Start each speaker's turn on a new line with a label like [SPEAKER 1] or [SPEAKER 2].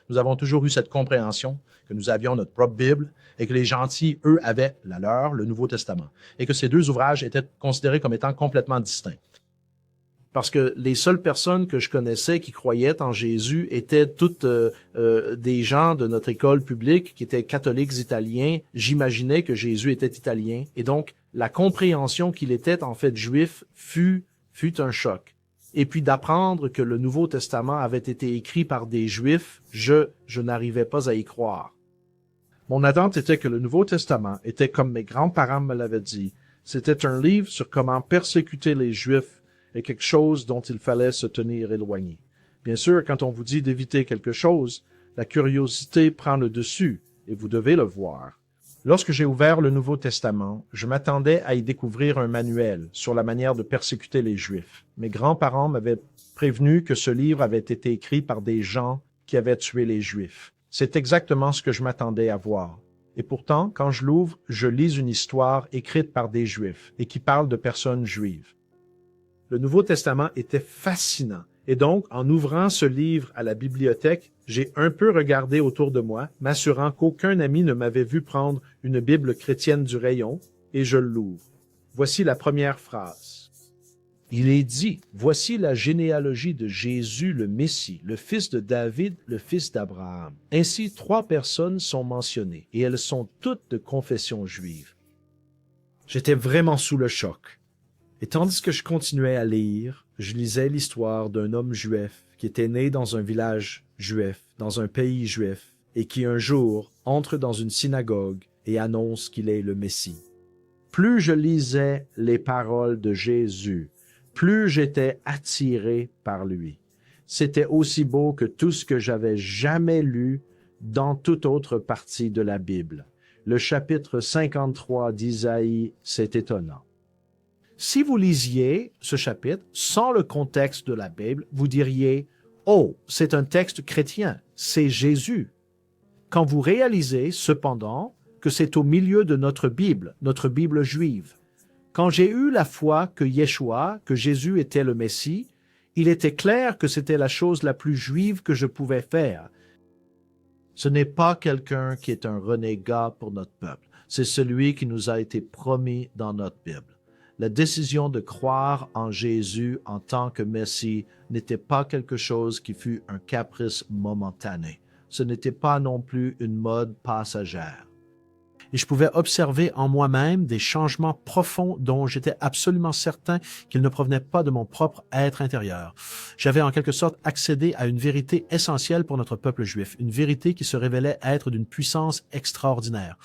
[SPEAKER 1] Nous avons toujours eu cette compréhension que nous avions notre propre Bible et que les gentils, eux, avaient la leur, le Nouveau Testament, et que ces deux ouvrages étaient considérés comme étant complètement distincts. Parce que les seules personnes que je connaissais qui croyaient en Jésus étaient toutes des gens de notre école publique qui étaient catholiques italiens. J'imaginais que Jésus était italien. Et donc, la compréhension qu'il était en fait juif fut un choc. Et puis d'apprendre que le Nouveau Testament avait été écrit par des Juifs, je n'arrivais pas à y croire. Mon attente était que le Nouveau Testament était comme mes grands-parents me l'avaient dit. C'était un livre sur comment persécuter les Juifs et quelque chose dont il fallait se tenir éloigné. Bien sûr, quand on vous dit d'éviter quelque chose, la curiosité prend le dessus, et vous devez le voir. Lorsque j'ai ouvert le Nouveau Testament, je m'attendais à y découvrir un manuel sur la manière de persécuter les Juifs. Mes grands-parents m'avaient prévenu que ce livre avait été écrit par des gens qui avaient tué les Juifs. C'est exactement ce que je m'attendais à voir. Et pourtant, quand je l'ouvre, je lis une histoire écrite par des Juifs et qui parle de personnes juives. Le Nouveau Testament était fascinant. Et donc, en ouvrant ce livre à la bibliothèque, j'ai un peu regardé autour de moi, m'assurant qu'aucun ami ne m'avait vu prendre une Bible chrétienne du rayon, et je l'ouvre. Voici la première phrase. Il est dit, voici la généalogie de Jésus le Messie, le fils de David, le fils d'Abraham. Ainsi, 3 personnes sont mentionnées, et elles sont toutes de confession juive. J'étais vraiment sous le choc. Et tandis que je continuais à lire, je lisais l'histoire d'un homme juif qui était né dans un village juif, dans un pays juif, et qui un jour entre dans une synagogue et annonce qu'il est le Messie. Plus je lisais les paroles de Jésus, plus j'étais attiré par lui. C'était aussi beau que tout ce que j'avais jamais lu dans toute autre partie de la Bible. Le chapitre 53 d'Isaïe, c'est étonnant. Si vous lisiez ce chapitre sans le contexte de la Bible, vous diriez « Oh, c'est un texte chrétien, c'est Jésus ». Quand vous réalisez, cependant, que c'est au milieu de notre Bible juive. Quand j'ai eu la foi que Yeshua, que Jésus était le Messie, il était clair que c'était la chose la plus juive que je pouvais faire. Ce n'est pas quelqu'un qui est un renégat pour notre peuple, c'est celui qui nous a été promis dans notre Bible. La décision de croire en Jésus en tant que Messie n'était pas quelque chose qui fut un caprice momentané. Ce n'était pas non plus une mode passagère. Et je pouvais observer en moi-même des changements profonds dont j'étais absolument certain qu'ils ne provenaient pas de mon propre être intérieur. J'avais en quelque sorte accédé à une vérité essentielle pour notre peuple juif, une vérité qui se révélait être d'une puissance extraordinaire.